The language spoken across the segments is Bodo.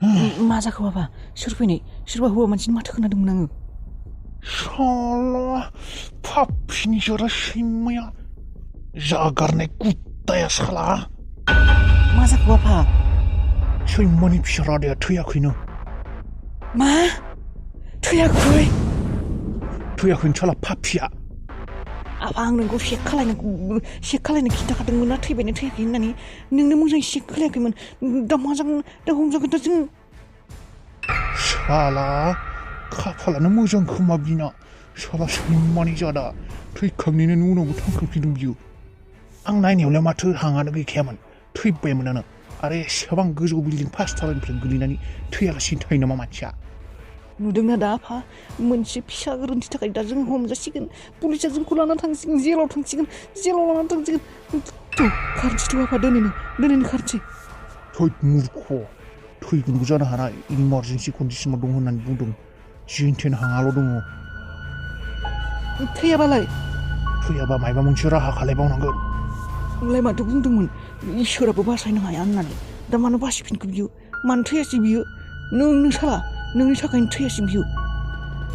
मा जाखो बाबा सोर फैनाय सोरबा हौवा मानसिनि माथो खोनादोंमोन आङो साला पापिनि जरा सैमाया जागारनाय कुत्ताया साला मा जाखो बाबा सैमानि फिसा रादाया थैयाखैनो मा थैयाखै साला पापिया आफा आं नोंखौ चेक खालायनो खिन्थाखादोंमोन ना थैबायना थैयाखै होननानै नोंनो मोजाङै चेक खालायाखैमोन दा मा जागोन दा हमजागोन दा जों साला खाफालानो मोजां खोमा बिना साला सैमानि जादा थैखांनायनि उनावबो थांखांफिनदों बियो आं नायनायावलाय माथो हाङानो गैखायामोन थैबायमोनानो आरो एसेबां गोजौ बिल्डिं फार्स्ट थालानिफ्राय गोलैनानै थैयालासिनो थायो नामा मानसिया नुदोंना दा आफा मोनसे फिसा गोरोन्थि थाखाय दा जों हमजासिगोन पुलिसा जोंखौ लाना थांसिगोन जेलाव लाना थांसिगोन खारनोसैथ' आफा दोनैनो खारनोसै थै मुर्ख थैगोनबो जानो हानाय इमारजेन्सि कन्डिसनाव दं होननानै बुंदों जेनथेन हाङाल' दङ थैयाबा मायबा मोनसे राहा खालायबावनांगोन नोंलाय माथो बुंदोंमोन इसोराबो बासायनो हाया होननानै दा मानो बासिफिनखो बियो मानो थैयासै बियो नोंनो साला नोंनि थाखायनो थैयासै बियो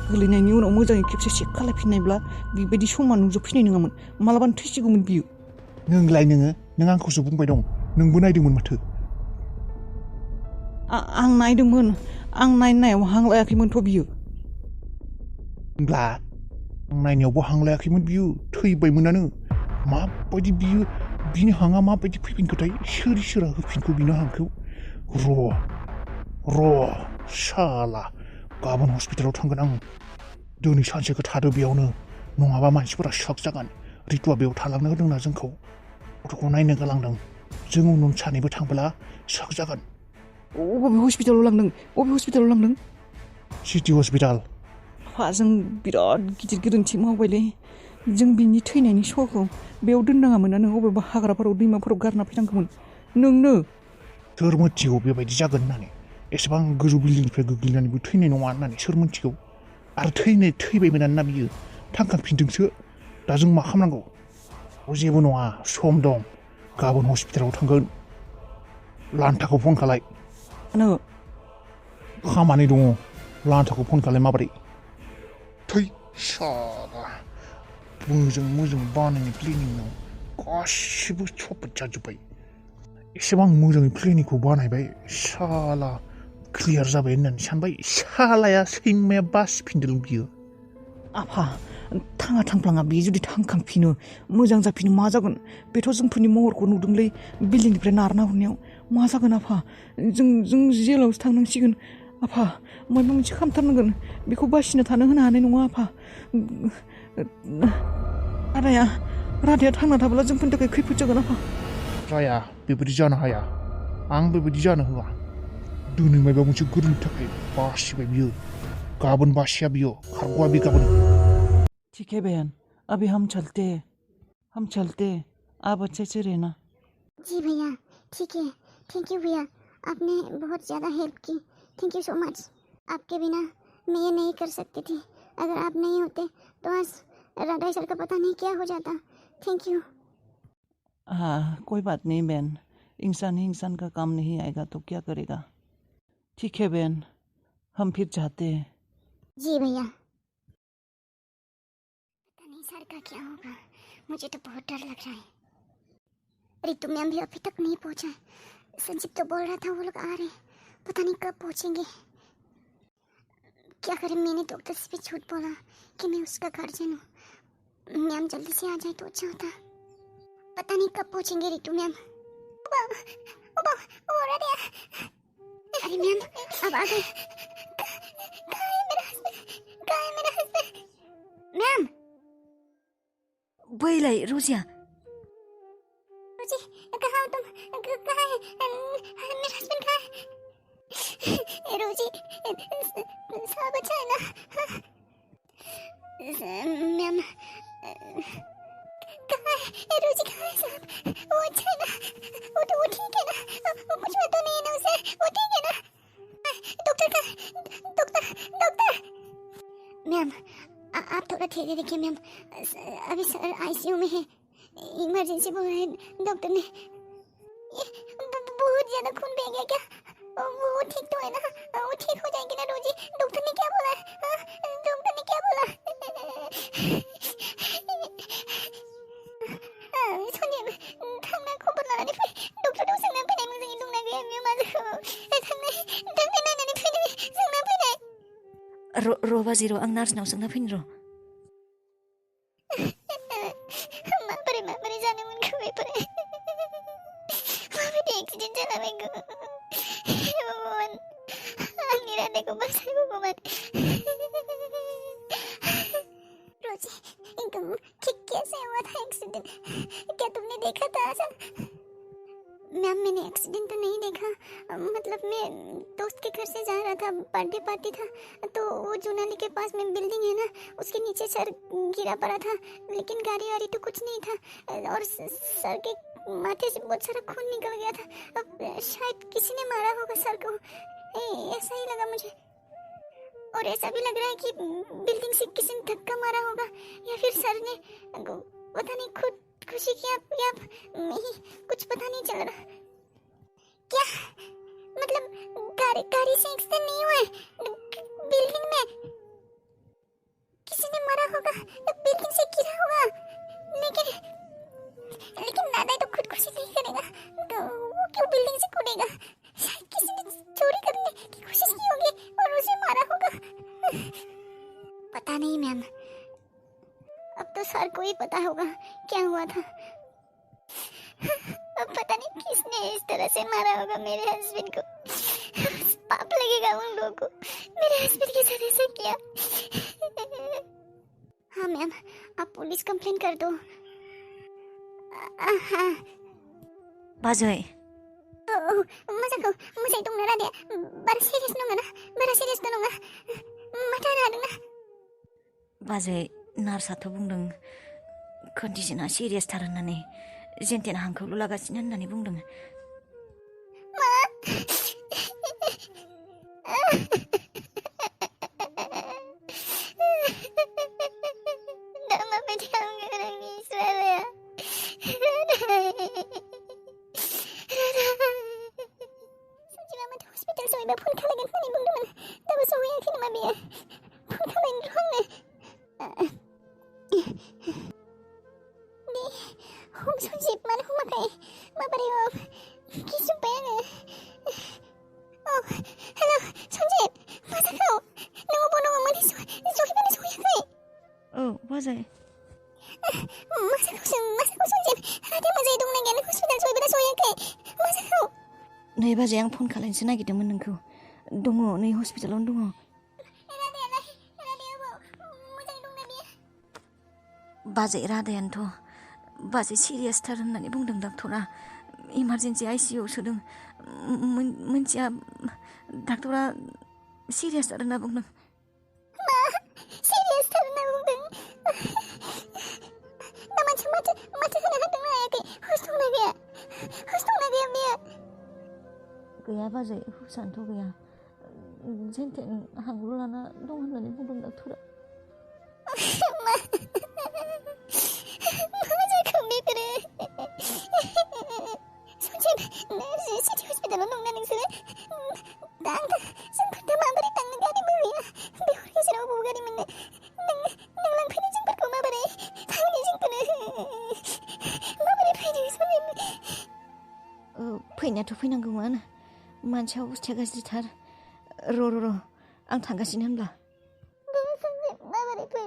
गोलैनायनि उनाव मोजाङै खेबसे चेक खालायफिननायब्ला बेबायदि समा नुजोबफैनाय नङामोन मालाबानो थैसिगौमोन बियो नों आंखौसो बुंबाय दं नोंबो नायदोंमोन माथो आं नायदोंमोन आं नायनायाव हां लायाखैमोनथ' बियो होनब्ला आं नायनायावबो हां लायाखैमोन बियो थैबायमोनानो माबायदि बियो बिनि हाङा माबायदि फैफिनखोथाय सोरा होफिनखो बिनो हांखौ र' साला गाबोन हस्पिटालाव थांगोन आं दिनै सानसेखौ थादो बेयावनो नङाबा मानसिफोरा शक जागोन रितुआ बेयाव थालांनो होदोंना जोंखौ गथ'खौ नायनो गालांदों जों उनाव सानैबो थांबोला शक जागोन अबे हस्पिटालाव लांदों सिटि हस्पिटाल जों बिराद गिदिर गोरोन्थि मावबायलै जों बिनि थैनायनि सहखौ बेयाव दोननाङामोन नों अबेबा हाग्राफोराव दैमाफोराव गारना फैनांगौमोन नोंनो सोर मोनथिगौ बेबायदि जागोन होननानै एसेबां गोजौ बिल्डिंनिफ्राय गोग्लैनानैबो थैनाय नङा होननानै सोर मोनथिगौ आरो थैबायमोनानो ना बियो थांखांफिनदोंसो दा जों मा खालामनांगौ जेबो नङा सम दं गाबोन हस्पिटालाव थांगोन लान्थाखौ फन खालाय खामानि दङ लान्थाखौ फन खालाय माबोरै थै साला मोजां बानायनाय प्लेनिंआव गासिबो चपट जाजोब्बाय एसेबां मोजाङै प्लेनिंखौ बानायबाय साला क्लियार जाबाय होननानै सानबाय सालाया सैमाया बासिफिनदों बियो आफा थाङा थांफ्लाङा बे जुदि थांखांफिनो मोजां जाफिनो मा जागोन बेथ' जोंफोरनि महरखौ नुदोंलै बिल्डिंनिफ्राय नारना हरनायाव मा जागोन आफा जों जेलावसो थांनांसिगोन आफा माबा मोनसे खालामथारनांगोन बेखौ बासिनो थानो होनो हानाय नङा आफा रादाया थांना थाब्ला जोंफोरनि थाखाय खैफोद जागोन आफा जाया बेबायदि जानो हाया आं बेबायदि जानो होआ दिनै माबा मोनसे गोरोन्थिनि थाखाय बासिबाय बियो गाबोन बासिया बियो खारग'आ बे गाबोन ठीक है बहन अभी हम चलते आप अच्छे से रहना जी भैया ठीक है थैंक यू भैया आपने बहुत ज़्यादा हेल्प की थैंक यू सो मच आपके बिना मैं ये नहीं कर सकती थी अगर आप नहीं होते तो आज राधा सर का पता नहीं क्या हो जाता थैंक यू हाँ कोई बात नहीं बहन इंसान ही इंसान का काम नहीं आएगा तो क्या करेगा ठीक है बहन हम फिर जाते हैं जी भैया पता नहीं सर का क्या होगा मुझे तो बहुत डर लग रहा है रितु मैम भी अभी तक नहीं पहुंचा संजीव तो बोल रहा था वो लोग आ रहे पता नहीं कब पहुंचेंगे क्या करें मैंने डॉक्टर से भी झूठ बोला कि मैं उसका गार्जियन हूँ मैम जल्दी से आ जाए तो अच्छा होता पता नहीं कब पहुंचेंगे रितु मैम अरे मैम अब आ गए कहाँ है मेरा हस्बैंड मैम बैलाई रोजिया रोजी कहाँ हो तुम कहाँ है मेरा हस्बैंड कहाँ है रोजी सब अच्छा है ना मैम कहाँ है रोजी कहाँ है सब वो अच्छा है ना वो ठीक है ना वो कुछ बात तो नहीं है ना उसे वो ठीक है ना डॉक्टर डॉक्टर मैम आप थोड़ा धीरे देखिए मैम अभी सर आईसीयू में है इमरजेंसी बोल रहे हैं डॉक्टर ने बहुत ज्यादा खून बह गया क्या वो ठीक तो है ना? वो ठीक हो जाएगी ना रोजी? डॉक्टर ने क्या बोला? डॉक्टर ने क्या बोला? 손님, 당나 코보나라니 डॉक्टर उसने पहले मुझे दुखना गया मैं मालूम 당나 नानी फिर संना फिर रो बाजिरो आं नार्सनाव सोंना फैनो र' माबोरै जानो मोनखो बेफोर माबायदि एक्सिडेन्ट जालाबायखो भगवान आंनि रादायखौ बासाय भगवान रोजी कैसे हुआ था एक्सीडेंट? क्या तुमने देखा था? मैम मैंने एक्सीडेंट तो नहीं देखा, मतलब मैं दोस्त के घर से जा रहा था, बर्थडे पार्टी था, तो वो जूनाली के पास में बिल्डिंग है ना, उसके नीचे सर गिरा पड़ा था, लेकिन गाड़ी वाड़ी तो कुछ नहीं था और सर के माथे से बहुत सारा खून निकल गया था। अब शायद किसी ने मारा होगा सर को, ऐसा ही लगा मुझे। और ऐसा भी लग रहा है कि बिल्डिंग से किसी ने धक्का मारा होगा या फिर सर ने पता नहीं खुद खुशी किया या नहीं, कुछ पता नहीं चल रहा। क्या मतलब गाड़ी से एक्सीडेंट नहीं हुआ है? बिल्डिंग में किसी ने मारा होगा, बिल्डिंग से गिरा होगा, लेकिन दादा तो खुदकुशी नहीं करेगा, तो वो क्यों बिल्डिंग से कूदेगा? शायद किसी ने चोरी करने की कोशिश की होगी और उसे मारा होगा। पता नहीं मैम, अब तो सर को ही पता होगा क्या हुआ था। अब पता नहीं किसने इस तरह से मारा होगा मेरे हस्बैंड को। पाप लगेगा उन लोगों को, मेरे हस्बैंड के साथ ऐसा किया। हाँ मैम, आप पुलिस कंप्लेन कर दो। हाँ बाजै मोजांखौ मोजाङै दंना रादाया? बारा सिरियास नङा ना? बारा सिरियासथ' नङा? माथो होनो हादोंना? बाजै नार्सआथ' बुंदों कन्डिसना सिरियासथार होननानै, जेनथेन हांखौल' लागासिनो होननानै बुंदों। दा माबायदि खालामगोन आंनि इसोरा? सन्जिबा माथो हस्पिटाल सहैबा फन खालामगोन होननानै बुंदोंमोन, दाबो सहैयाखै नामा बियो? फन खालामनो र' आंनो। सन्जिब मानो हमाखै? माबोरै गिजोब्बाय आङो। हेल' सन्जिब, मा जाखो? नों अबाव दङ? माने सहैबानो सहैयाखै? औ बाजै मा जाखो सन्जिब? रादाया मोजाङै दंना गैया? नों हस्पिटाल सहैबानो सहैयाखै? मा जाखो? नै बाजै आं फन खालामनोसो नागिरदोंमोन नोंखौ। दङ नै हस्पिटालावनो दङ। रादाया अबाव? मोजाङै दंना बियो? बाजै रादायानोथ', बाजै सिरियासथार होननानै बुंदों डाक्टरा। इमारजेन्सि आइसिइउआव सोदों। मोनथिया, डाक्टरा सिरियासथार होनना बुंदों। मा? सिरियासथार होनना बुंदों? दा मानसिया माथो होनो हादोंना हायाखै? हुस दंना गैया बियो? गैया बाजै, हुसानोथ' गैया। जेनथेन हांल' लाना दं होननानै बुंदों डाक्टरा। मा जाखो बेफोरो? सन्जिब, सिटि हस्पिटालाव दंना नोंसोरो? जोंफोर दा माबोरै थांनो? गारिबो गैया, बे हर गेजेराव अबाव गारि मोननो? नों लांफैनो जोंफोरखौ माबोरै? थांनो जोंफोरो माबोरै फैनो सन्जिब? फैनायाथ' फैनांगौमोन, मानसिया अबस्थाया गाज्रिथार। र' आं थांगासिनो होनब्ला। सन्जिब माबोरै फै?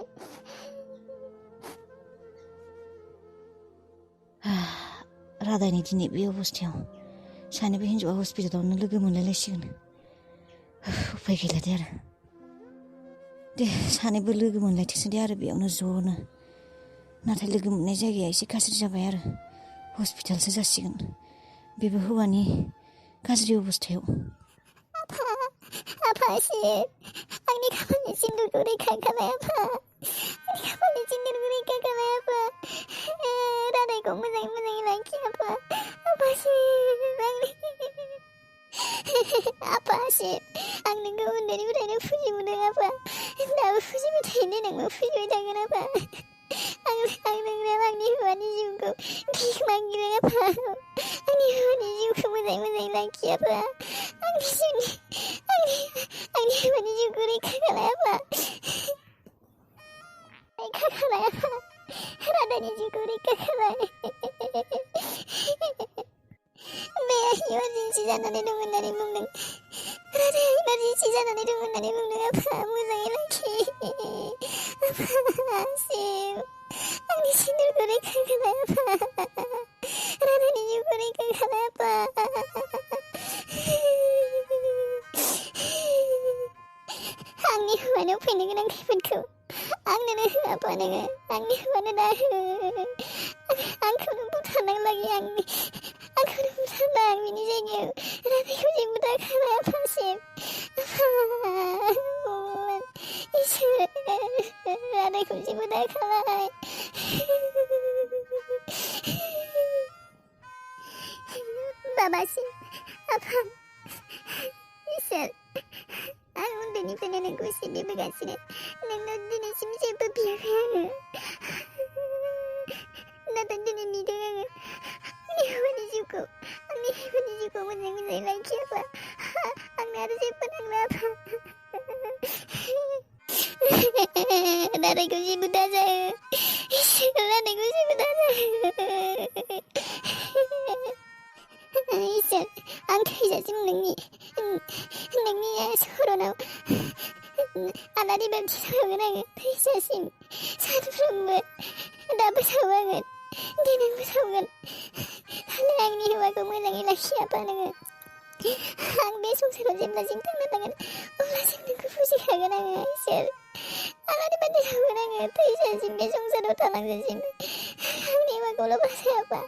रादायनि दिनै बे अबस्थायाव सानैबो हिन्जावा हस्पिटालावनो लोगो मोनलायलायसिगोन। उफाय गैला दे आरो। दे सानैबो लोगो मोनलायथोंसै दे आरो बेयावनो ज'नो। नाथाय लोगो मोननाय जायगाया एसे गाज्रि जाबाय आरो, हस्पिटालसो जासिगोन, बेबो हौवानि गाज्रि अबस्थायाव। आफासिब, आंनि खाफालनि सिन्दुरखौ रैखा खालाय आफा। आंनि खाफालनि सिन्दुरखौ रैखा खालाय आफा। रादायखौ मोजाङै लाखि आफा। आफासिब, आफासिब, आं नोंखौ उन्दैनिफ्रायनो फुजिबोदों आफा। दाबो फुजिबाय थायो, देनांबो फुजिबाय थागोन आफा। आं नोंनाव आंनि हौवानि जिउखौ भिख मागिरो आफा। आंनि हौवानि जिउखौ मोजाङै लाखि आफा। आं आंनि हौवानि जिउखौ रैखा खालायाबा राधानि जिउखौ रैखा खालाय बे इमारजेन्सि जानानै दं होननानै बुंदों राधाया इमारजेन्सि जानानै दं होननानै बुंदों आफा मोजाङै लाखि आफा सिम आंनि सिन्दुरखौ रैखा खालाय आफा राधानि जिउखौ रैखा खालाय आफा आंनि हौवानाव फैनो गोनां खैफोदखौ आंनोनो हो आफा नोङो आंनि हौवानो दा हो आंखौनो बुथारनांला आंखौनो बुथारला आं बिनि जायगायाव राधाखौ जेबो दा खालाय आफासिम इसोर राधाखौ जेबो दा खालाय बाबासिम आफा इसोर आं उन्दैनिफ्रायनो नोंखौ सिबिबोगासिनो नोंनाव दिनैसिम जेबो बियाखै आङो नाथाय दिनै बिदों आङो आंनि हौवानि जिउखौ मोजाङै मोजाङै लाखि आफा आंनो आरो जेबो नांला आफा राधाखौ जेबो दाजाहो इसोर राधाखौ जेबो दाजाहो इसोर आं थैजासिम नोंनि सरनाव आलारि बाथि सावगोन आङो थैजासिम सानफ्रोमबो दाबो सावगोन देनांबो सावगोन नाथाय आंनि हौवाखौ मोजाङै लाखि आफा नोङो आं बे संसाराव जेब्लासिम थांना थागोन अब्लासिम नोंखौ फुजिखागोन आङो इसोर आलारि बाथि सावगोन आङो थैजासिम बे संसाराव थालांजासिम आंनि हौवाखौल' बासाय आफा